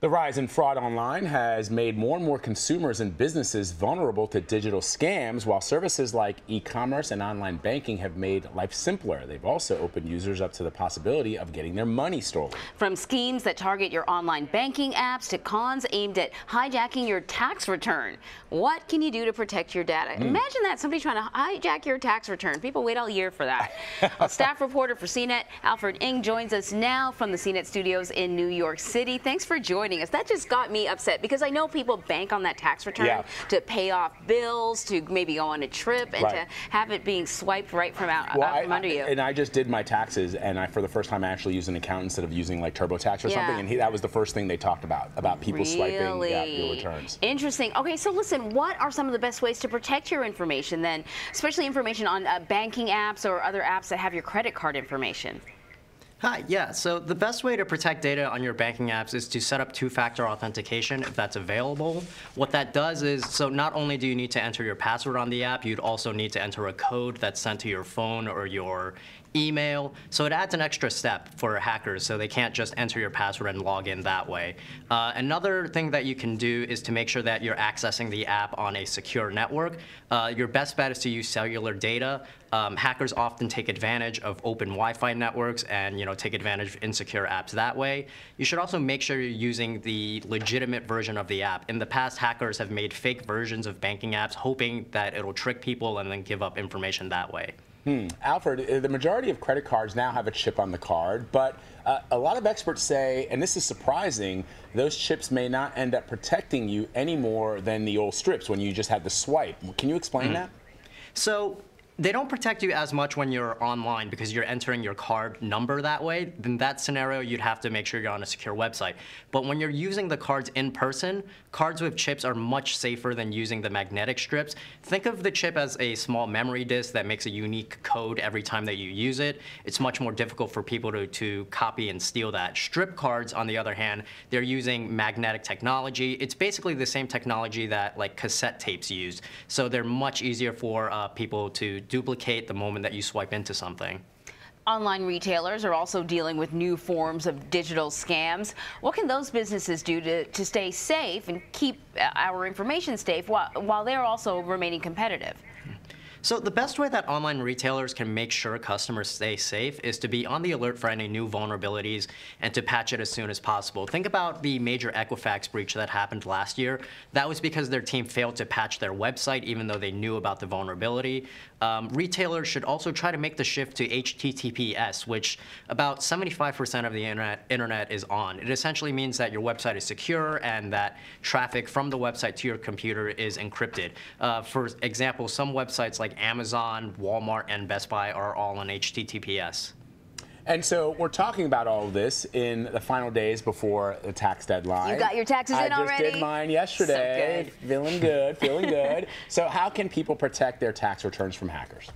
The rise in fraud online has made more and more consumers and businesses vulnerable to digital scams, while services like e-commerce and online banking have made life simpler. They've also opened users up to the possibility of getting their money stolen. From schemes that target your online banking apps to cons aimed at hijacking your tax return. What can you do to protect your data? Imagine that, somebody trying to hijack your tax return. People wait all year for that. A staff reporter for CNET, Alfred Ng, joins us now from the CNET studios in New York City. Thanks for joining us. That just got me upset because I know people bank on that tax return to pay off bills, to maybe go on a trip, and to have it being swiped right from under you. And I just did my taxes, and for the first time I actually used an account instead of using like TurboTax or something, and that was the first thing they talked about people swiping your returns. Interesting. Okay, so listen, what are some of the best ways to protect your information then, especially information on banking apps or other apps that have your credit card information? Hi, yeah, so the best way to protect data on your banking apps is to set up two-factor authentication if that's available. What that does is, so not only do you need to enter your password on the app, you'd also need to enter a code that's sent to your phone or your email. So it adds an extra step for hackers, so they can't just enter your password and log in that way. Another thing that you can do is to make sure that you're accessing the app on a secure network. Your best bet is to use cellular data. Hackers often take advantage of open Wi-Fi networks and take advantage of insecure apps that way. You should also make sure you're using the legitimate version of the app. In the past, hackers have made fake versions of banking apps hoping that it'll trick people and then give up information that way. Alfred, the majority of credit cards now have a chip on the card, but a lot of experts say, and this is surprising, those chips may not end up protecting you any more than the old strips when you just had the swipe. Can you explain that? So they don't protect you as much when you're online because you're entering your card number that way. In that scenario, you'd have to make sure you're on a secure website. But when you're using the cards in person, cards with chips are much safer than using the magnetic strips. Think of the chip as a small memory disk that makes a unique code every time that you use it. It's much more difficult for people to copy and steal that. Strip cards, on the other hand, they're using magnetic technology. It's basically the same technology that like cassette tapes use. So they're much easier for people to duplicate the moment that you swipe into something. Online retailers are also dealing with new forms of digital scams. What can those businesses do to stay safe and keep our information safe while they're also remaining competitive? So the best way that online retailers can make sure customers stay safe is to be on the alert for any new vulnerabilities and to patch it as soon as possible. Think about the major Equifax breach that happened last year. That was because their team failed to patch their website even though they knew about the vulnerability. Retailers should also try to make the shift to HTTPS, which about 75% of the internet is on. It essentially means that your website is secure and that traffic from the website to your computer is encrypted. For example, some websites like Amazon, Walmart, and Best Buy are all on HTTPS. And so we're talking about all of this in the final days before the tax deadline. You got your taxes in already? I just did mine yesterday. So good. Feeling good, feeling good. So how can people protect their tax returns from hackers?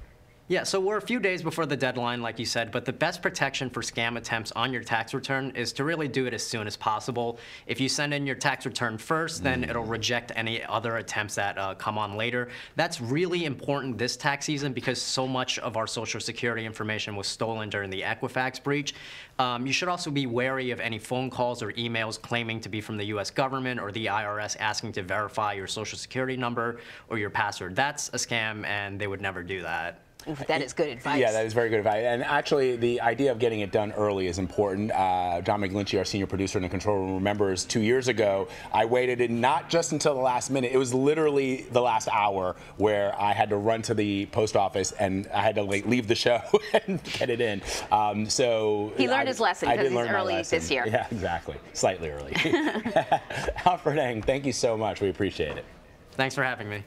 Yeah, so we're a few days before the deadline, like you said, but the best protection for scam attempts on your tax return is to really do it as soon as possible. If you send in your tax return first, then it'll reject any other attempts that come on later. That's really important this tax season because so much of our Social Security information was stolen during the Equifax breach. You should also be wary of any phone calls or emails claiming to be from the U.S. government or the IRS asking to verify your Social Security number or your password. That's a scam, and they would never do that. That is good advice. Yeah, that is very good advice. And actually, the idea of getting it done early is important. John McGlinchey, our senior producer in the control room, remembers 2 years ago, I waited in not just until the last minute. It was literally the last hour where I had to run to the post office and I had to leave the show and get it in. So he learned his lesson because he's early this year. Yeah, exactly. Slightly early. Alfred Ng, thank you so much. We appreciate it. Thanks for having me.